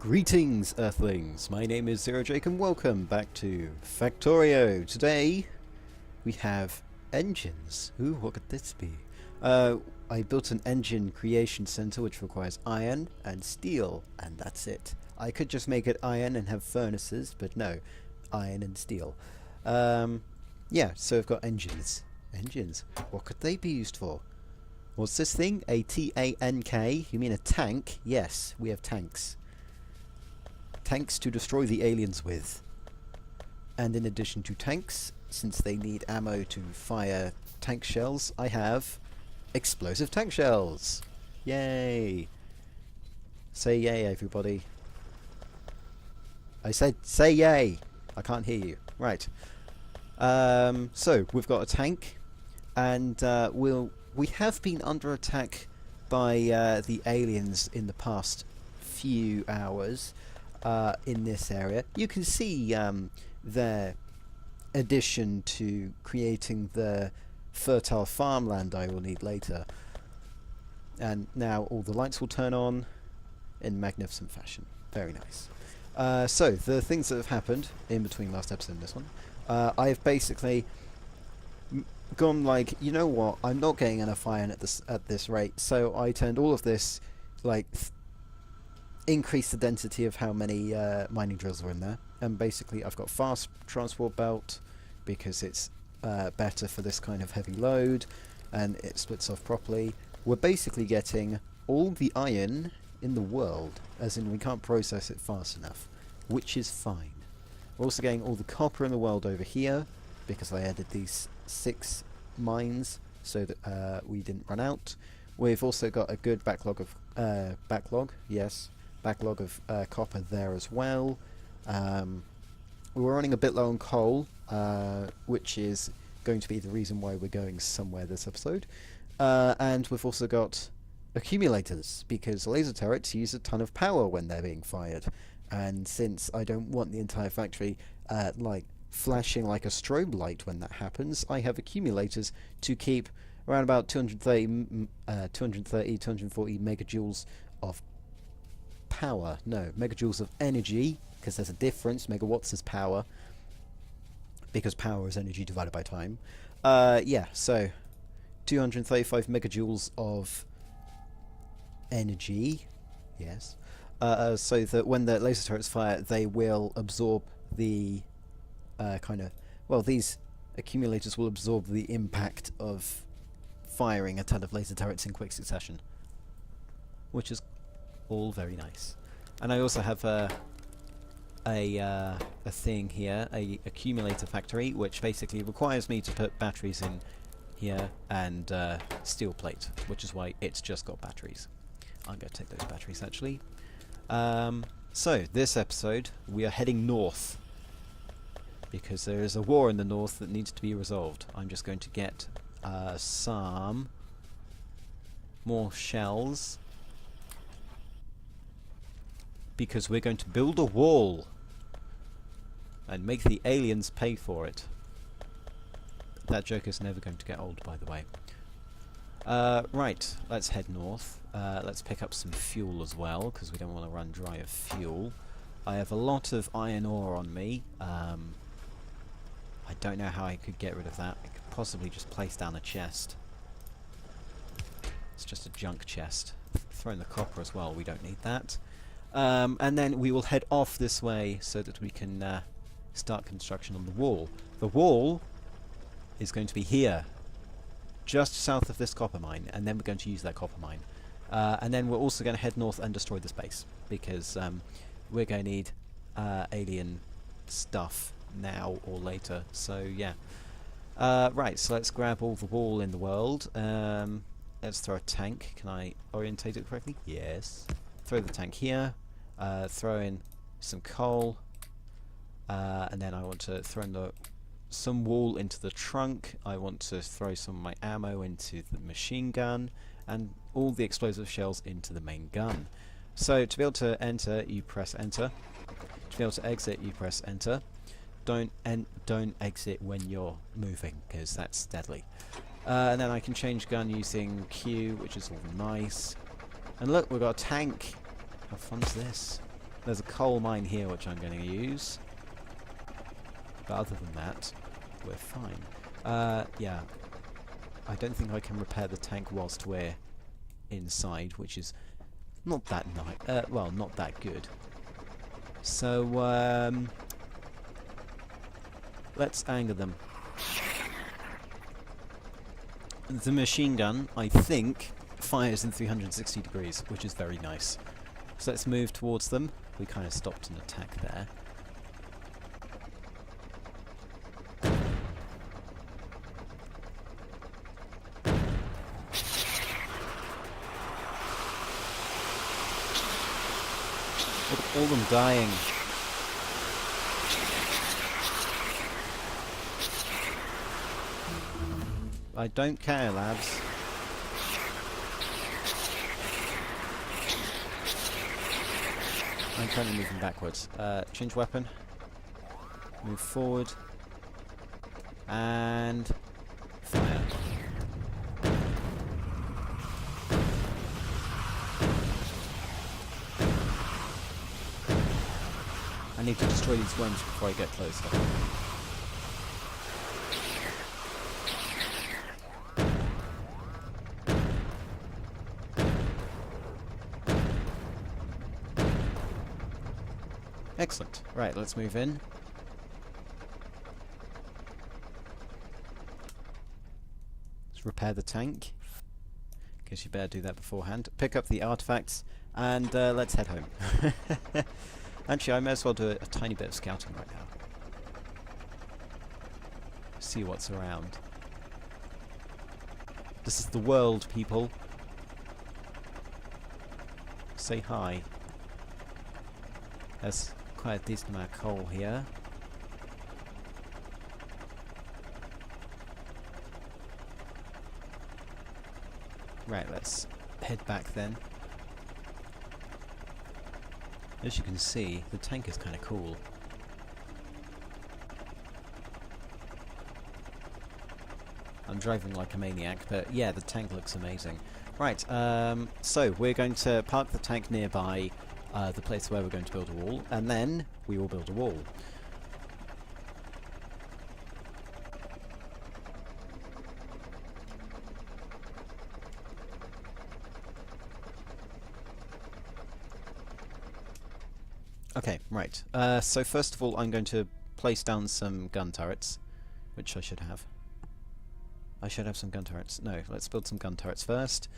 Greetings, Earthlings! My name is Zero Jake and welcome back to Factorio. Today we have engines. Ooh, what could this be? I built an engine creation center which requires iron and steel, and that's it. I could just make it iron and have furnaces, but no, iron and steel. Yeah, so I've got engines. Engines. What could they be used for? What's this thing? A T-A-N-K? You mean a tank? Yes, we have tanks. Tanks to destroy the aliens with. And in addition to tanks, since they need ammo to fire tank shells, I have explosive tank shells. Yay! Say yay, everybody. I said say yay! I can't hear you. Right. So, we've got a tank, and we have been under attack by the aliens in the past few hours. In this area, you can see their addition to creating the fertile farmland I will need later. And now all the lights will turn on in magnificent fashion. Very nice. So the things that have happened in between last episode and this one, I have basically gone like, you know what? I'm not getting enough iron at this rate, so I turned all of this like. Increase the density of how many mining drills are in there, and basically I've got fast transport belt because it's better for this kind of heavy load and it splits off properly. We're basically getting all the iron in the world, as in we can't process it fast enough, which is fine. We're also getting all the copper in the world over here because I added these 6 mines so that we didn't run out. We've also got a good backlog of backlog of copper there as well. We were running a bit low on coal, which is going to be the reason why we're going somewhere this episode. And we've also got accumulators, because laser turrets use a ton of power when they're being fired. And since I don't want the entire factory like flashing like a strobe light when that happens, I have accumulators to keep around about 240 megajoules of power. No, megajoules of energy, because there's a difference. Megawatts is power, because power is energy divided by time. Yeah, so 235 megajoules of energy, yes, so that when the laser turrets fire, they will absorb the these accumulators will absorb the impact of firing a ton of laser turrets in quick succession, which is all very nice. And I also have a thing here, a accumulator factory, which basically requires me to put batteries in here and steel plate, which is why it's just got batteries. I'm going to take those batteries actually. So this episode we are heading north because there is a war in the north that needs to be resolved. I'm just going to get some more shells, because we're going to build a wall and make the aliens pay for it. That joke is never going to get old, by the way. Right, let's head north. Let's pick up some fuel as well, because we don't want to run dry of fuel. I have a lot of iron ore on me. I don't know how I could get rid of that. I could possibly just place down a chest. It's just a junk chest. Throw in the copper as well, we don't need that. And then we will head off this way so that we can start construction on the wall. The wall is going to be here, just south of this copper mine, and then we're going to use that copper mine. And then we're also going to head north and destroy this base, because we're going to need alien stuff now or later. So yeah. Right, so let's grab all the wool in the world. Let's throw a tank. Can I orientate it correctly? Yes. Throw the tank here. Throw in some coal, and then I want to throw in some wool into the trunk. I want to throw some of my ammo into the machine gun, and all the explosive shells into the main gun. So to be able to enter, you press enter. To be able to exit, you press enter. Don't exit when you're moving, because that's deadly. And then I can change gun using Q, which is all nice. And look, we've got a tank. How fun is this? There's a coal mine here which I'm going to use. But other than that, we're fine. Yeah. I don't think I can repair the tank whilst we're inside, which is not that nice. Well, not that good. So, let's anger them. The machine gun, I think, fires in 360 degrees, which is very nice. So let's move towards them. We kind of stopped an attack there. Look at all them dying. I don't care, lads. I'm currently moving backwards. Change weapon. Move forward. And fire. I need to destroy these worms before I get closer. Excellent. Right, let's move in. Let's repair the tank. Guess you better do that beforehand. Pick up the artifacts, and let's head home. Actually, I may as well do a tiny bit of scouting right now. See what's around. This is the world, people. Say hi. There's quite a decent amount of coal here. Right, let's head back then. As you can see, the tank is kind of cool. I'm driving like a maniac, but yeah, the tank looks amazing. Right, so we're going to park the tank nearby the place where we're going to build a wall, and then we will build a wall. Okay, right. So first of all, I'm going to place down some gun turrets, which I should have. I should have some gun turrets. No, let's build some gun turrets first.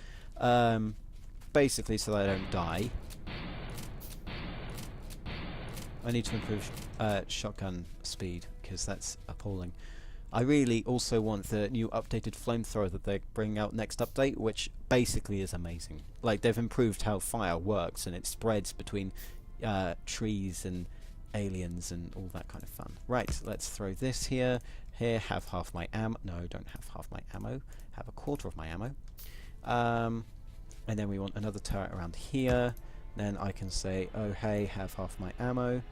Basically so that I don't die. I need to improve shotgun speed, because that's appalling. I really also want the new updated flamethrower that they're bringing out next update, which basically is amazing. Like, they've improved how fire works, and it spreads between trees and aliens and all that kind of fun. Right, let's throw this here. Here, have half my ammo. No, don't have half my ammo. Have a quarter of my ammo. And then we want another turret around here. Then I can say, oh hey, have half my ammo.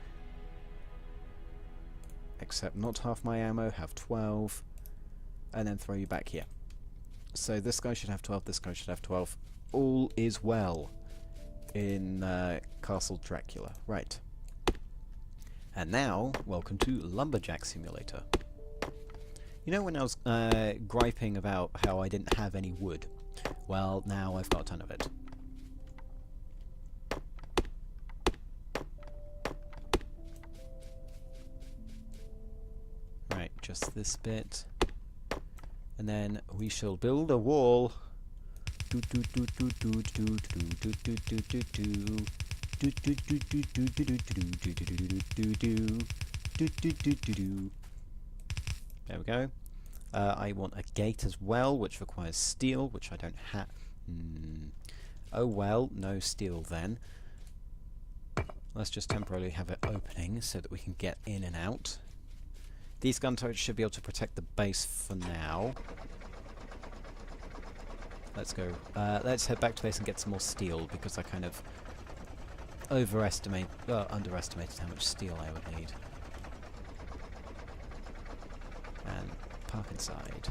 Except not half my ammo, have 12. And then throw you back here. So this guy should have 12, this guy should have 12. All is well in Castle Dracula. Right. And now, welcome to Lumberjack Simulator. You know when I was griping about how I didn't have any wood? Well, now I've got a ton of it. Right, just this bit. And then we shall build a wall. There we go. I want a gate as well, which requires steel, which I don't have. Oh well, no steel then. Let's just temporarily have it opening so that we can get in and out. These gun turrets should be able to protect the base for now. Let's go. Let's head back to base and get some more steel, because I kind of underestimated how much steel I would need. And park inside.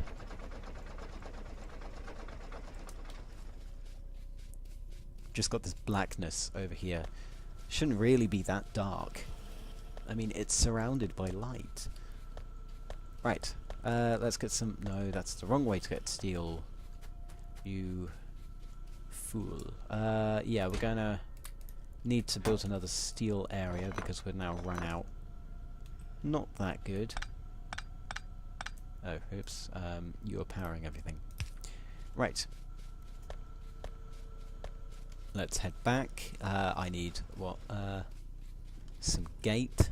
Just got this blackness over here. Shouldn't really be that dark. I mean, it's surrounded by light. Right, let's get some... No, that's the wrong way to get steel. You fool. Yeah, we're gonna need to build another steel area because we're now run out. Not that good. Oh, oops. You're powering everything. Right. Let's head back. I need, what, some gate.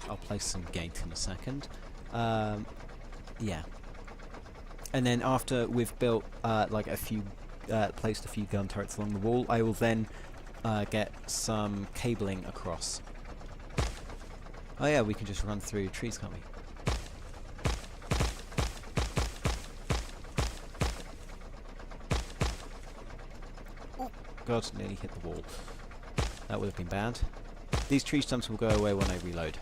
I'll place some gate in a second. Yeah. And then after we've built, like a few, placed a few gun turrets along the wall, I will then get some cabling across. Oh yeah, we can just run through trees, can't we? Oh, God, nearly hit the wall. That would have been bad. These tree stumps will go away when I reload.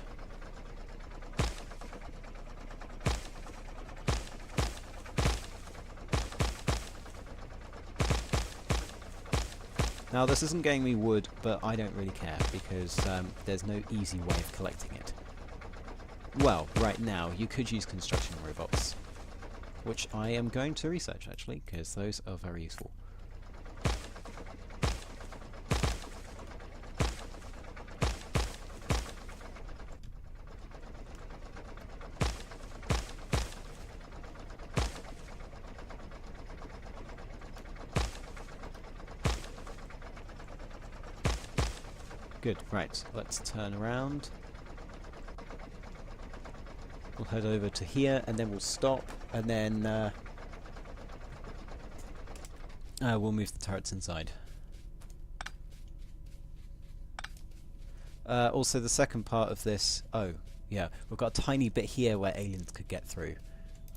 Now this isn't getting me wood, but I don't really care, because there's no easy way of collecting it. Well, right now, you could use construction robots, which I am going to research, actually, because those are very useful. Good, right, let's turn around. We'll head over to here, and then we'll stop, and then we'll move the turrets inside. Also, the second part of this... Oh, yeah, we've got a tiny bit here where aliens could get through.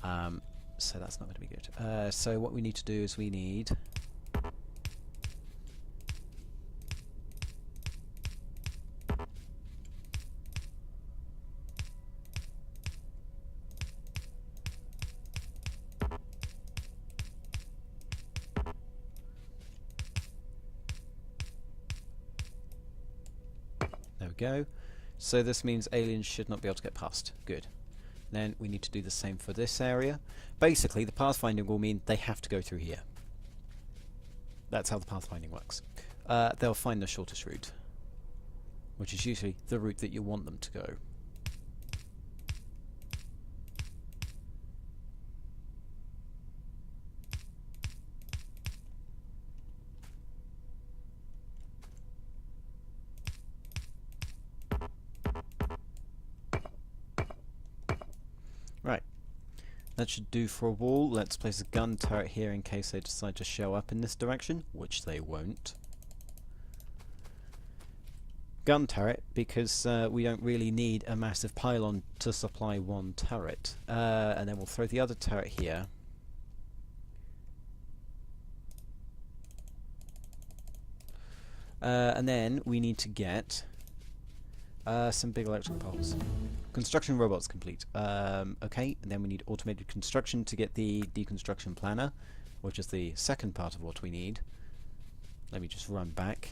So that's not going to be good. So what we need to do is we need... There we go. So this means aliens should not be able to get past. Good. Then we need to do the same for this area. Basically, the pathfinding will mean they have to go through here. That's how the pathfinding works. They'll find the shortest route, which is usually the route that you want them to go. Right, that should do for a wall. Let's place a gun turret here in case they decide to show up in this direction, which they won't. Gun turret, because we don't really need a massive pylon to supply one turret. And then we'll throw the other turret here. And then we need to get some big electric poles. Construction robots complete. Okay, and then we need automated construction to get the deconstruction planner, which is the second part of what we need. Let me just run back.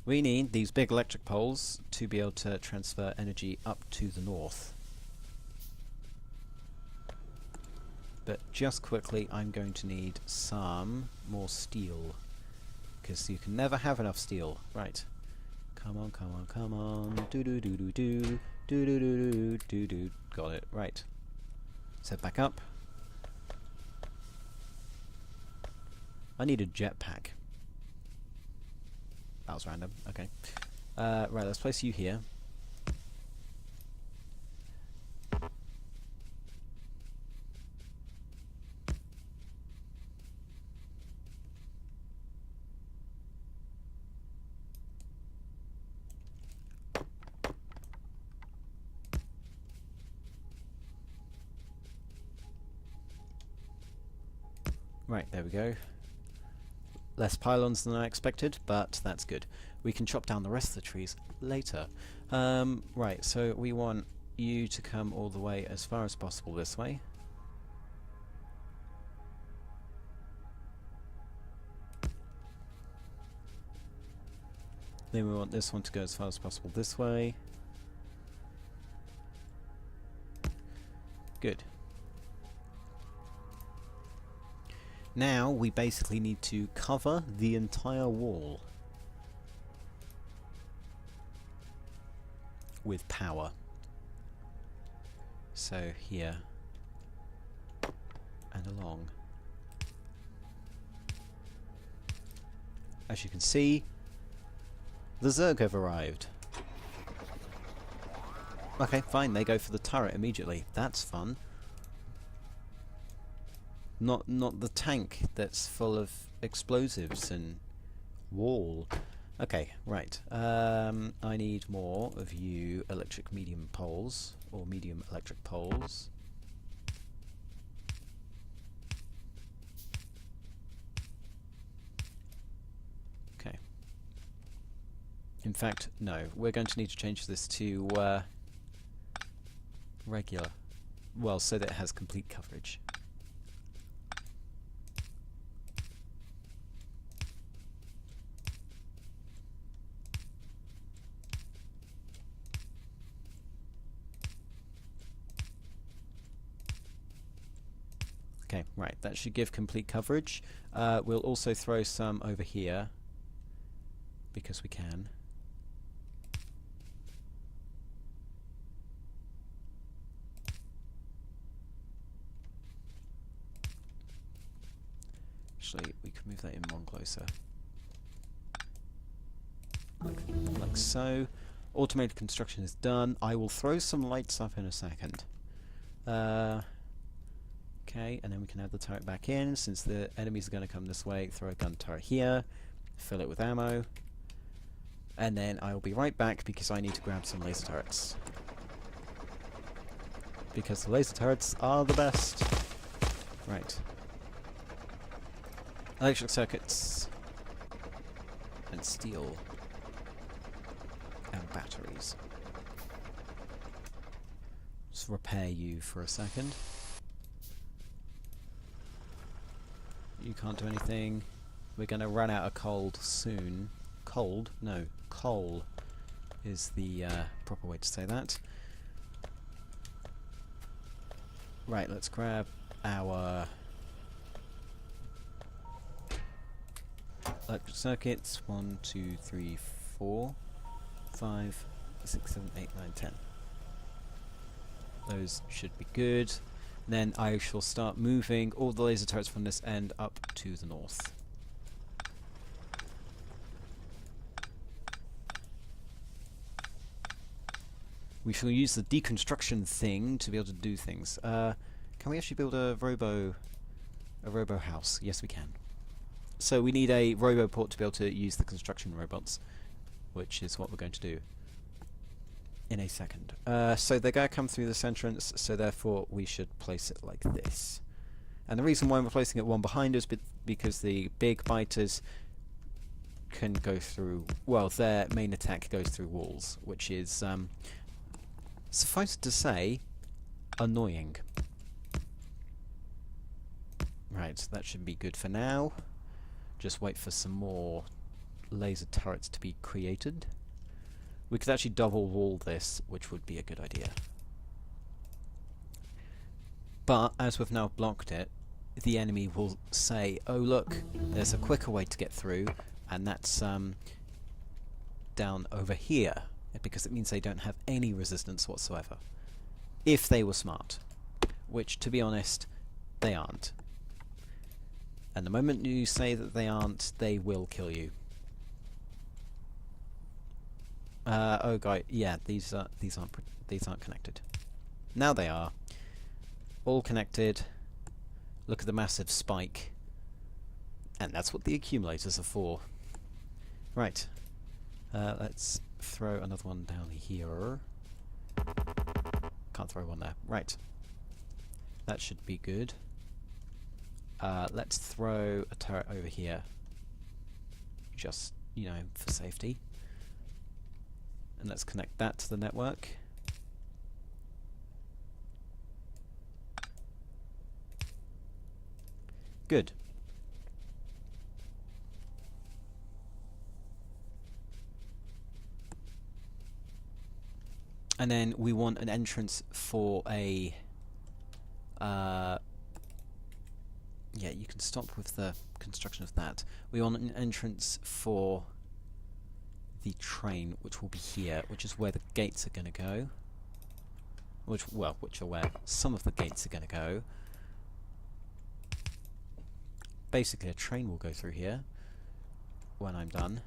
We need these big electric poles to be able to transfer energy up to the north. But just quickly, I'm going to need some more steel, because you can never have enough steel. Right. Come on, come on, come on. Do do do do do do do do do do. Got it. Right. Let's head back up. I need a jetpack. That was random. Okay. Right. Let's place you here. Right, there we go. Less pylons than I expected, but that's good. We can chop down the rest of the trees later. Right, so we want you to come all the way as far as possible this way. Then we want this one to go as far as possible this way. Good. Now we basically need to cover the entire wall with power. So here and along. As you can see, the Zerg have arrived. Okay, fine, they go for the turret immediately. That's fun. Not the tank that's full of explosives and wall. Okay, right. I need more of you electric medium poles, or medium electric poles. Okay. In fact, no. We're going to need to change this to regular. Well, so that it has complete coverage. Okay, right, that should give complete coverage. We'll also throw some over here, because we can. Actually, we can move that in one closer. Like so. Automated construction is done. I will throw some lights up in a second. Okay, and then we can add the turret back in. Since the enemies are going to come this way, throw a gun turret here, fill it with ammo, and then I'll be right back because I need to grab some laser turrets. Because the laser turrets are the best. Right. Electric circuits. And steel. And batteries. Just repair you for a second. You can't do anything. We're going to run out of coal soon. Cold? No. Coal is the proper way to say that. Right, let's grab our electric circuits. 1, 2, 3, 4, 5, 6, 7, 8, 9, 10. Those should be good. Then I shall start moving all the laser turrets from this end up to the north. We shall use the deconstruction thing to be able to do things. Can we actually build a robo house? Yes, we can. So we need a robo port to be able to use the construction robots, which is what we're going to do in a second. So they're going to come through this entrance, so therefore we should place it like this. And the reason why we're placing it one behind us is because the big biters can go through, well, their main attack goes through walls, which is, suffice to say, annoying. Right, that should be good for now. Just wait for some more laser turrets to be created. We could actually double wall this, which would be a good idea. But, as we've now blocked it, the enemy will say, oh look, there's a quicker way to get through, and that's down over here, because it means they don't have any resistance whatsoever. If they were smart. Which, to be honest, they aren't. And the moment you say that they aren't, they will kill you. Oh god, yeah, these aren't connected. Now they are. All connected. Look at the massive spike. And that's what the accumulators are for. Right. Let's throw another one down here. Can't throw one there. Right. That should be good. Let's throw a turret over here. Just, you know, for safety. And let's connect that to the network. Good. And then we want an entrance for a... yeah, you can stop with the construction of that. We want an entrance for the train, which will be here, which is where the gates are going to go. Which are where some of the gates are going to go. Basically, a train will go through here when I'm done.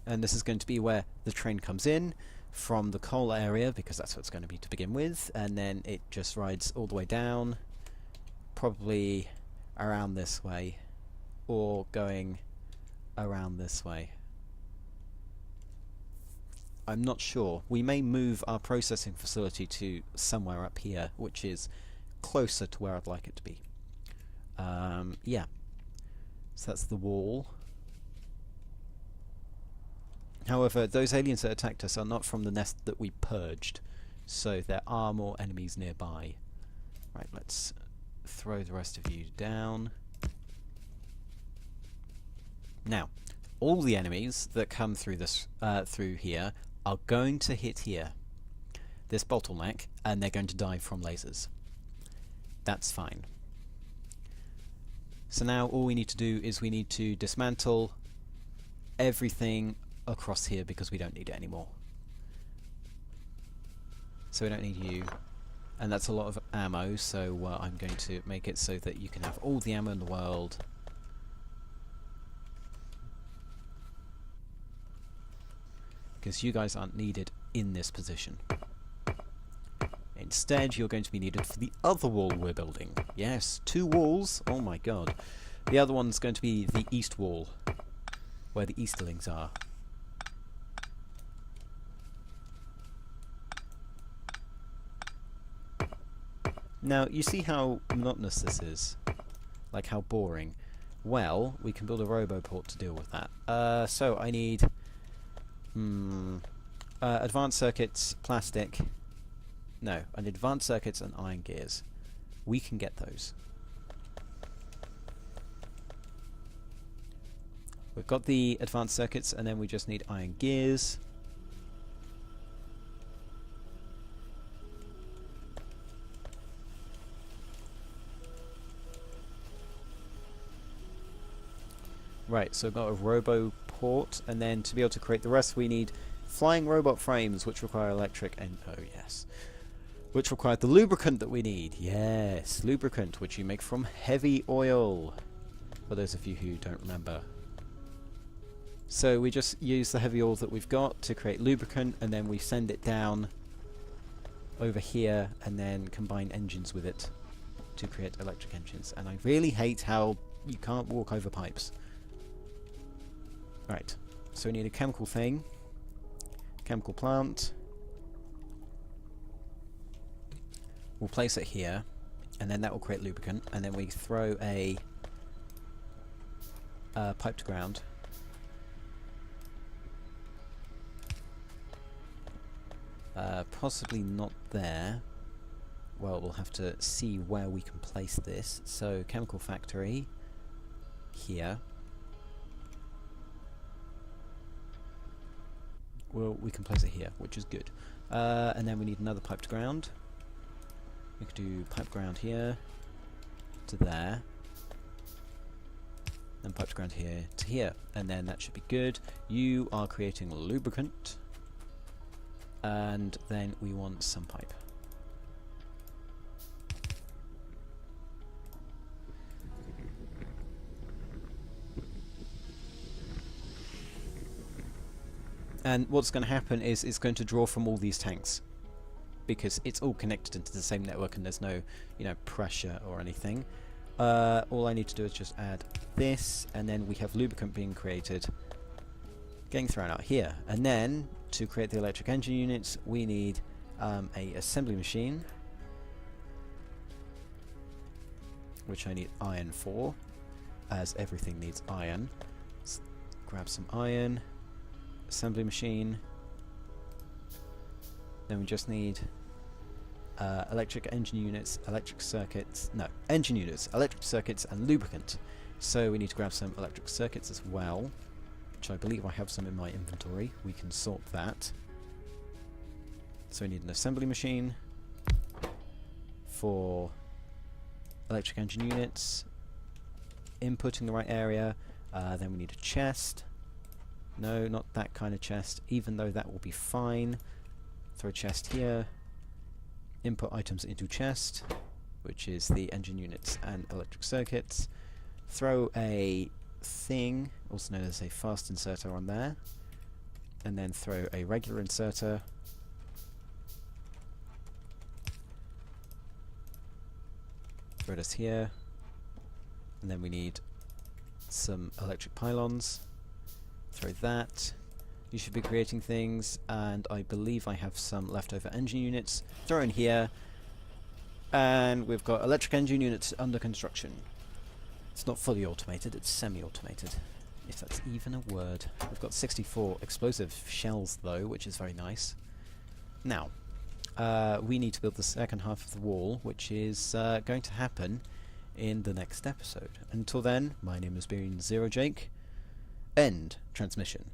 And this is going to be where the train comes in from the coal area, because that's what it's going to be to begin with, and then it just rides all the way down, probably around this way, or going around this way. I'm not sure. We may move our processing facility to somewhere up here, which is closer to where I'd like it to be. Yeah. So that's the wall. However, those aliens that attacked us are not from the nest that we purged, so there are more enemies nearby. Right, let's throw the rest of you down. Now, all the enemies that come through this, through here, are going to hit here, this bottleneck, and they're going to die from lasers. That's fine. So now all we need to do is we need to dismantle everything across here, because we don't need it anymore. So we don't need you, and that's a lot of ammo, so I'm going to make it so that you can have all the ammo in the world. Because you guys aren't needed in this position. Instead, you're going to be needed for the other wall we're building. Yes, 2 walls. Oh my god. The other one's going to be the east wall, where the Easterlings are. Now, you see how monotonous this is? Like, how boring. Well, we can build a roboport to deal with that. So I need... advanced circuits, plastic... No, I need advanced circuits and iron gears. We can get those. We've got the advanced circuits, and then we just need iron gears. Right, so we've got a robo-port, and then to be able to create the rest we need flying robot frames, which require electric and... oh yes. Which require the lubricant that we need. Yes, lubricant, which you make from heavy oil. For those of you who don't remember. So we just use the heavy oil that we've got to create lubricant, and then we send it down over here, and then combine engines with it to create electric engines. And I really hate how you can't walk over pipes. Right, so we need a chemical thing, chemical plant. We'll place it here, and then that will create lubricant, and then we throw a pipe to ground. Possibly not there. Well, we'll have to see where we can place this. So, chemical factory here. Well, we can place it here, which is good. And then we need another pipe to ground. We could do pipe ground here to there. Then pipe to ground here to here. And then that should be good. You are creating lubricant. And then we want some pipe. And what's going to happen is it's going to draw from all these tanks, because it's all connected into the same network and there's no, pressure or anything. All I need to do is just add this, and then we have lubricant being created, getting thrown out here. And then to create the electric engine units, we need a assembly machine, which I need iron for, as everything needs iron. Let's grab some iron. Assembly machine. Then we just need electric engine units, electric circuits, no, engine units, electric circuits and lubricant. So we need to grab some electric circuits as well, which I believe I have some in my inventory. We can sort that. So we need an assembly machine for electric engine units, input in the right area, then we need a chest. No, not that kind of chest, even though that will be fine. Throw a chest here, input items into chest, which is the engine units and electric circuits. Throw a thing, also known as a fast inserter, on there, and then throw a regular inserter. Throw this here, and then we need some electric pylons. Throw that. You should be creating things, and I believe I have some leftover engine units. Throw in here, and we've got electric engine units under construction. It's not fully automated, it's semi-automated, if that's even a word. We've got 64 explosive shells though, which is very nice. Now, we need to build the second half of the wall, which is going to happen in the next episode. Until then, my name has been Zero Jake. End transmission.